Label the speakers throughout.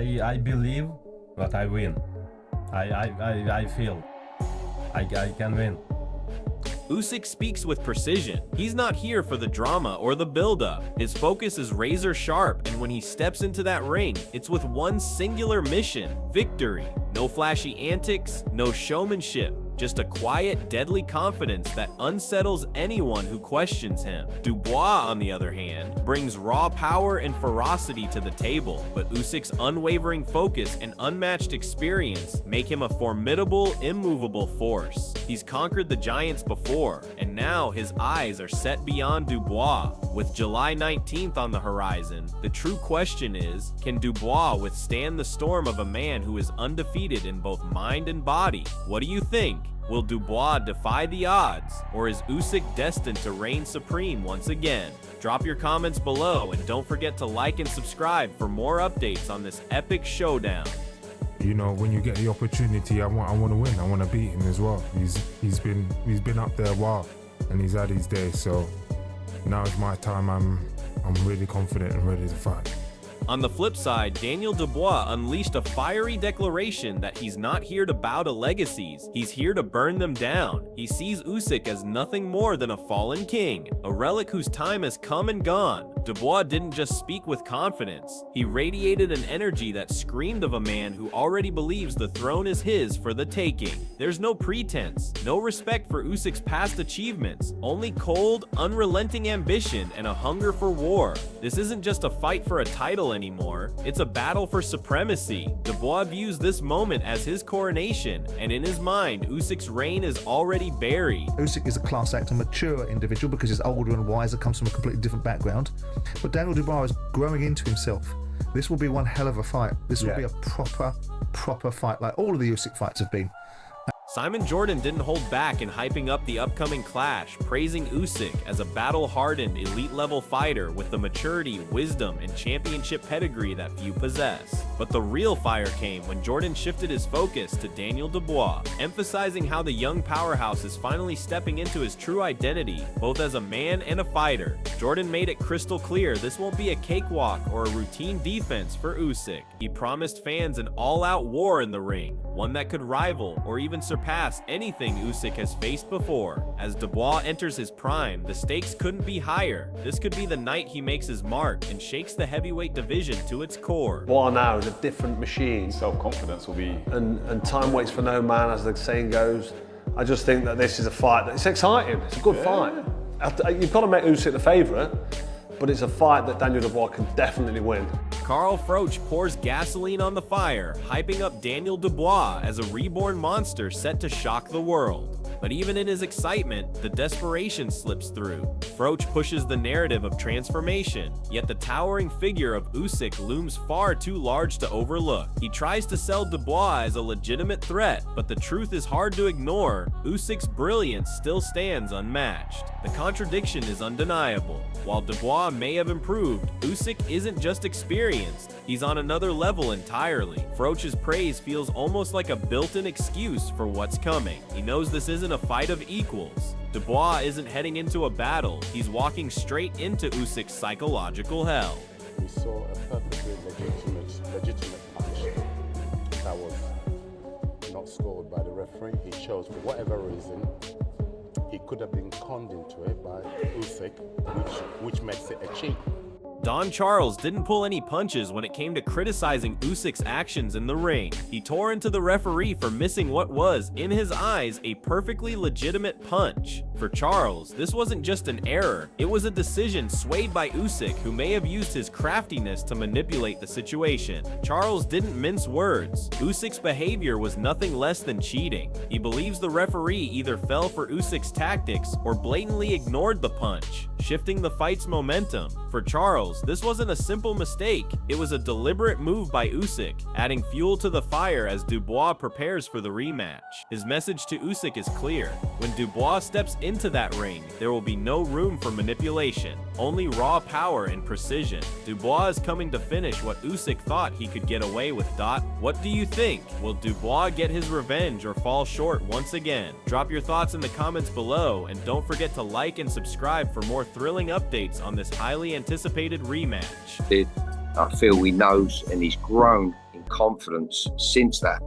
Speaker 1: I believe that I win. I feel I can win.
Speaker 2: Usyk speaks with precision. He's not here for the drama or the build-up. His focus is razor sharp, and when he steps into that ring, it's with one singular mission: victory. No flashy antics, no showmanship. Just a quiet, deadly confidence that unsettles anyone who questions him. Dubois, on the other hand, brings raw power and ferocity to the table, but Usyk's unwavering focus and unmatched experience make him a formidable, immovable force. He's conquered the giants before, and now his eyes are set beyond Dubois. With July 19th on the horizon, the true question is, can Dubois withstand the storm of a man who is undefeated in both mind and body? What do you think? Will Dubois defy the odds, or is Usyk destined to reign supreme once again? Drop your comments below, and don't forget to like and subscribe for more updates on this epic showdown.
Speaker 3: You know, when you get the opportunity, I want to win. I want to beat him as well. He's been up there a while, and he's had his day. So now is my time. I'm really confident and ready to fight.
Speaker 2: On the flip side, Daniel Dubois unleashed a fiery declaration that he's not here to bow to legacies, he's here to burn them down. He sees Usyk as nothing more than a fallen king, a relic whose time has come and gone. Dubois didn't just speak with confidence, he radiated an energy that screamed of a man who already believes the throne is his for the taking. There's no pretense, no respect for Usyk's past achievements, only cold, unrelenting ambition and a hunger for war. This isn't just a fight for a title anymore, it's a battle for supremacy. Dubois views this moment as his coronation, and in his mind, Usyk's reign is already buried.
Speaker 4: Usyk is a class act, a mature individual because he's older and wiser, comes from a completely different background. But Daniel Dubois is growing into himself. This will be one hell of a fight. This will be a proper fight, like all of the Usyk fights have been.
Speaker 2: Simon Jordan didn't hold back in hyping up the upcoming clash, praising Usyk as a battle-hardened, elite-level fighter with the maturity, wisdom, and championship pedigree that few possess. But the real fire came when Jordan shifted his focus to Daniel Dubois, emphasizing how the young powerhouse is finally stepping into his true identity, both as a man and a fighter. Jordan made it crystal clear this won't be a cakewalk or a routine defense for Usyk. He promised fans an all-out war in the ring, one that could rival or even surpass anything Usyk has faced before. As Dubois enters his prime, the stakes couldn't be higher. This could be the night he makes his mark and shakes the heavyweight division to its core.
Speaker 5: Dubois now is a different machine.
Speaker 6: Self-confidence will be...
Speaker 5: And time waits for no man, as the saying goes. I just think that this is a fight it's exciting. It's a good fight. You've got to make Usyk the favourite, but it's a fight that Daniel Dubois can definitely win.
Speaker 2: Carl Froch pours gasoline on the fire, hyping up Daniel Dubois as a reborn monster set to shock the world. But even in his excitement, the desperation slips through. Froch pushes the narrative of transformation, yet the towering figure of Usyk looms far too large to overlook. He tries to sell Dubois as a legitimate threat, but the truth is hard to ignore. Usyk's brilliance still stands unmatched. The contradiction is undeniable. While Dubois may have improved, Usyk isn't just experienced, he's on another level entirely. Froch's praise feels almost like a built-in excuse for what's coming. He knows this isn't a fight of equals. Dubois isn't heading into a battle, he's walking straight into Usyk's psychological hell.
Speaker 7: We saw a perfectly legitimate match that was not scored by the referee. He chose, for whatever reason, he could have been conned into it by Usyk, which makes it a cheat.
Speaker 2: Don Charles didn't pull any punches when it came to criticizing Usyk's actions in the ring. He tore into the referee for missing what was, in his eyes, a perfectly legitimate punch. For Charles, this wasn't just an error, it was a decision swayed by Usyk, who may have used his craftiness to manipulate the situation. Charles didn't mince words. Usyk's behavior was nothing less than cheating. He believes the referee either fell for Usyk's tactics or blatantly ignored the punch, shifting the fight's momentum. For Charles, this wasn't a simple mistake, it was a deliberate move by Usyk, adding fuel to the fire as Dubois prepares for the rematch. His message to Usyk is clear: when Dubois steps into that ring, there will be no room for manipulation, only raw power and precision. Dubois is coming to finish what Usyk thought he could get away with. What do you think? Will Dubois get his revenge or fall short once again? Drop your thoughts in the comments below, and don't forget to like and subscribe for more thrilling updates on this highly anticipated rematch.
Speaker 8: I feel he knows, and he's grown in
Speaker 6: confidence since that.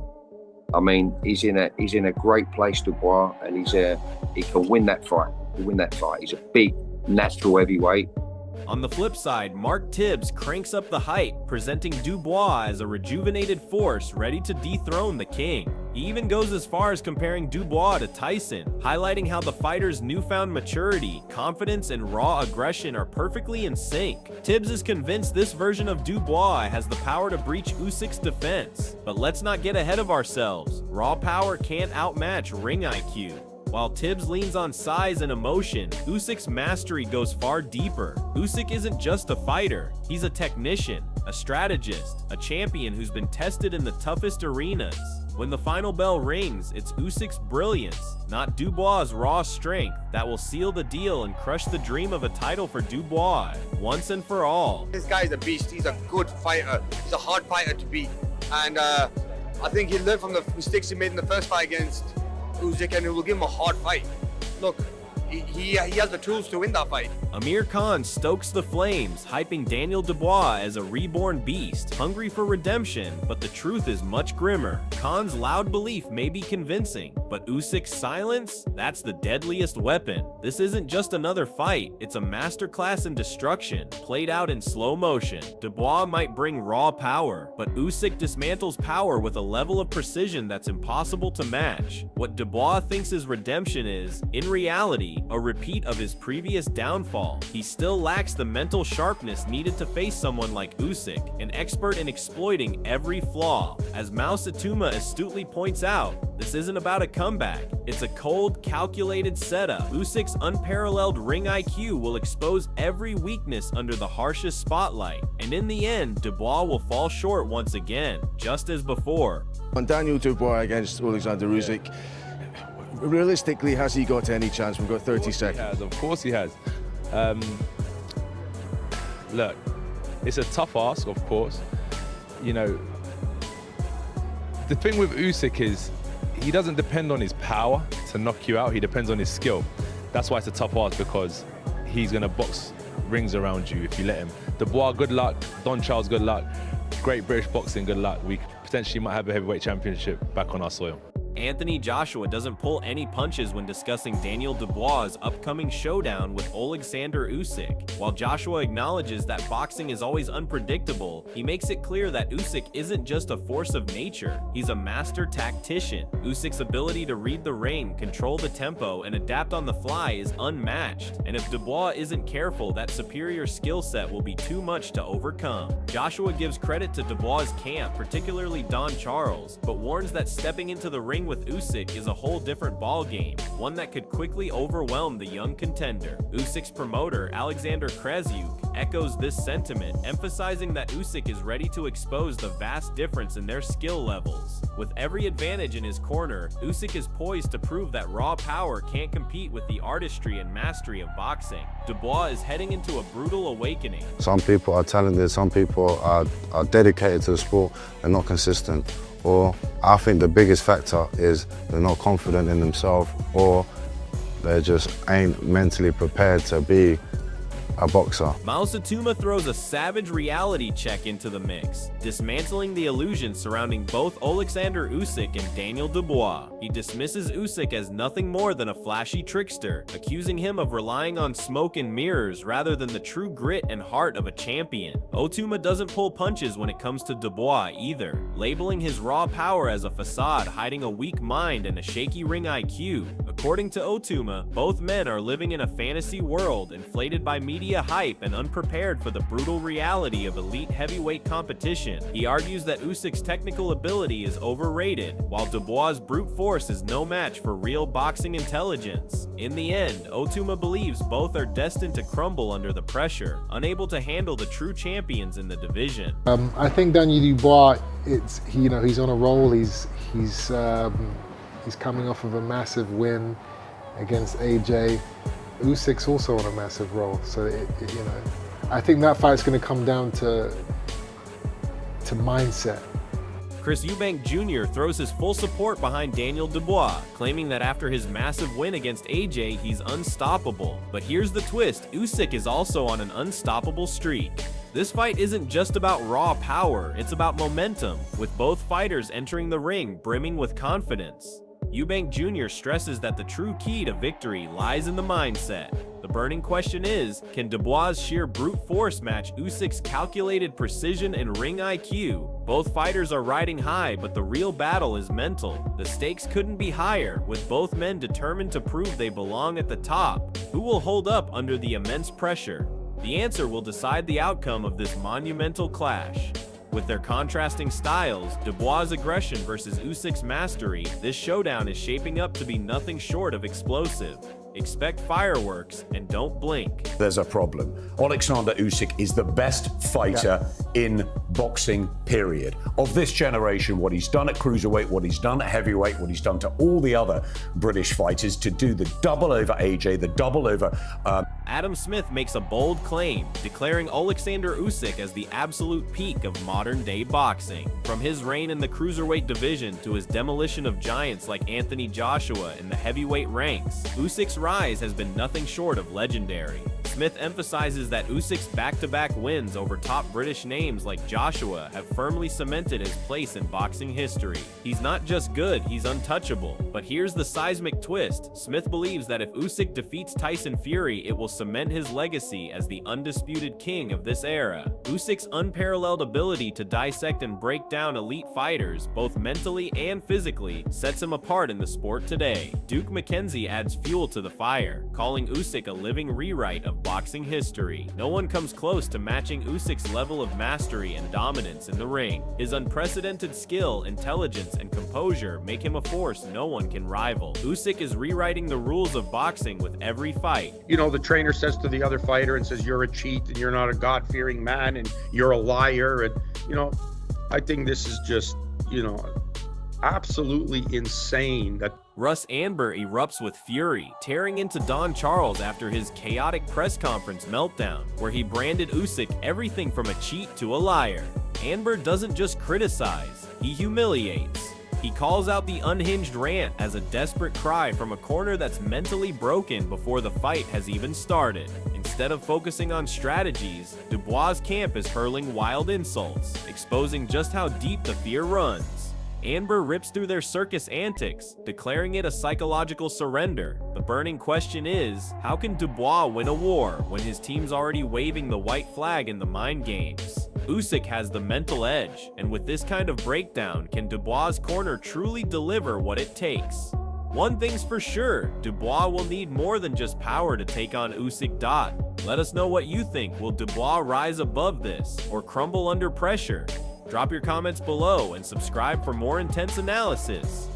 Speaker 6: I mean, he's in a great place, Dubois, and he can win that fight. He's a big natural heavyweight.
Speaker 2: On the flip side, Mark Tibbs cranks up the hype, presenting Dubois as a rejuvenated force ready to dethrone the king. He even goes as far as comparing Dubois to Tyson, highlighting how the fighter's newfound maturity, confidence, and raw aggression are perfectly in sync. Tibbs is convinced this version of Dubois has the power to breach Usyk's defense. But let's not get ahead of ourselves. Raw power can't outmatch ring IQ. While Tibbs leans on size and emotion, Usyk's mastery goes far deeper. Usyk isn't just a fighter, he's a technician, a strategist, a champion who's been tested in the toughest arenas. When the final bell rings, it's Usyk's brilliance, not Dubois' raw strength, that will seal the deal and crush the dream of a title for Dubois, once and for all.
Speaker 8: This guy is a beast, he's a good fighter, he's a hard fighter to beat, and I think he learned from the mistakes he made in the first fight against Usyk, and it will give him a hard fight. Look, he has the tools to win that fight.
Speaker 2: Amir Khan stokes the flames, hyping Daniel Dubois as a reborn beast, hungry for redemption, but the truth is much grimmer. Khan's loud belief may be convincing, but Usyk's silence? That's the deadliest weapon. This isn't just another fight, it's a masterclass in destruction, played out in slow motion. Dubois might bring raw power, but Usyk dismantles power with a level of precision that's impossible to match. What Dubois thinks his redemption is, in reality, a repeat of his previous downfall. He still lacks the mental sharpness needed to face someone like Usyk, an expert in exploiting every flaw. As Mao Zedong astutely points out, this isn't about a comeback, it's a cold, calculated setup. Usyk's unparalleled ring IQ will expose every weakness under the harshest spotlight, and in the end, Dubois will fall short once again, just as before.
Speaker 9: On Daniel Dubois against Alexander Usyk, realistically, has he got any chance? We've got 30 seconds.
Speaker 10: Of course he has. Look, it's a tough ask, of course. You know, the thing with Usyk is he doesn't depend on his power to knock you out. He depends on his skill. That's why it's a tough ask, because he's going to box rings around you if you let him. Dubois, good luck. Don Charles, good luck. Great British boxing, good luck. We potentially might have a heavyweight championship back on our soil.
Speaker 2: Anthony Joshua doesn't pull any punches when discussing Daniel Dubois' upcoming showdown with Alexander Usyk. While Joshua acknowledges that boxing is always unpredictable, he makes it clear that Usyk isn't just a force of nature, he's a master tactician. Usyk's ability to read the ring, control the tempo, and adapt on the fly is unmatched, and if Dubois isn't careful, that superior skill set will be too much to overcome. Joshua gives credit to Dubois' camp, particularly Don Charles, but warns that stepping into the ring with Usyk is a whole different ballgame, one that could quickly overwhelm the young contender. Usyk's promoter, Alexander Krassyuk, echoes this sentiment, emphasizing that Usyk is ready to expose the vast difference in their skill levels. With every advantage in his corner, Usyk is poised to prove that raw power can't compete with the artistry and mastery of boxing. Dubois is heading into a brutal awakening.
Speaker 11: Some people are talented, some people are dedicated to the sport and not consistent. Or I think the biggest factor is they're not confident in themselves, or they just ain't mentally prepared to be a boxer.
Speaker 2: Mao Zedong throws a savage reality check into the mix, dismantling the illusion surrounding both Alexander Usyk and Daniel Dubois. He dismisses Usyk as nothing more than a flashy trickster, accusing him of relying on smoke and mirrors rather than the true grit and heart of a champion. Otuma doesn't pull punches when it comes to Dubois either, labeling his raw power as a facade hiding a weak mind and a shaky ring IQ. According to Otuma, both men are living in a fantasy world inflated by media hype and unprepared for the brutal reality of elite heavyweight competition. He argues that Usyk's technical ability is overrated, while Dubois' brute force is no match for real boxing intelligence. In the end, Otuma believes both are destined to crumble under the pressure, unable to handle the true champions in the division.
Speaker 12: I think Daniel Dubois, he's on a roll. He's coming off of a massive win against AJ. Usyk's also on a massive roll, so I think that fight's going to come down to mindset.
Speaker 2: Chris Eubank Jr. throws his full support behind Daniel Dubois, claiming that after his massive win against AJ, he's unstoppable. But here's the twist: Usyk is also on an unstoppable streak. This fight isn't just about raw power, it's about momentum, with both fighters entering the ring brimming with confidence. Eubank Jr. stresses that the true key to victory lies in the mindset. The burning question is, can Dubois' sheer brute force match Usyk's calculated precision and ring IQ? Both fighters are riding high, but the real battle is mental. The stakes couldn't be higher, with both men determined to prove they belong at the top. Who will hold up under the immense pressure? The answer will decide the outcome of this monumental clash. With their contrasting styles, Dubois' aggression versus Usyk's mastery, this showdown is shaping up to be nothing short of explosive. Expect fireworks and don't blink.
Speaker 13: There's a problem. Alexander Usyk is the best fighter in boxing, period. Of this generation, what he's done at cruiserweight, what he's done at heavyweight, what he's done to all the other British fighters, to do the double over AJ, the double over...
Speaker 2: Adam Smith makes a bold claim, declaring Alexander Usyk as the absolute peak of modern-day boxing. From his reign in the cruiserweight division to his demolition of giants like Anthony Joshua in the heavyweight ranks, Usyk's rise has been nothing short of legendary. Smith emphasizes that Usyk's back-to-back wins over top British names like Joshua have firmly cemented his place in boxing history. He's not just good, he's untouchable. But here's the seismic twist. Smith believes that if Usyk defeats Tyson Fury, it will cement his legacy as the undisputed king of this era. Usyk's unparalleled ability to dissect and break down elite fighters, both mentally and physically, sets him apart in the sport today. Duke McKenzie adds fuel to the fire, calling Usyk a living rewrite of boxing history. No one comes close to matching Usyk's level of mastery and dominance in the ring. His unprecedented skill, intelligence, and composure make him a force no one can rival. Usyk is rewriting the rules of boxing with every fight.
Speaker 14: You know, the trainer says to the other fighter and says, you're a cheat and you're not a God-fearing man and you're a liar. And, you know, I think this is just, you know, absolutely insane that
Speaker 2: Russ Anber erupts with fury, tearing into Don Charles after his chaotic press conference meltdown, where he branded Usyk everything from a cheat to a liar. Anber doesn't just criticize, he humiliates. He calls out the unhinged rant as a desperate cry from a corner that's mentally broken before the fight has even started. Instead of focusing on strategies, Dubois' camp is hurling wild insults, exposing just how deep the fear runs. Anber rips through their circus antics, declaring it a psychological surrender. The burning question is, how can Dubois win a war when his team's already waving the white flag in the mind games? Usyk has the mental edge, and with this kind of breakdown, can Dubois' corner truly deliver what it takes? One thing's for sure, Dubois will need more than just power to take on Usyk. Let us know what you think. Will Dubois rise above this, or crumble under pressure? Drop your comments below and subscribe for more intense analysis.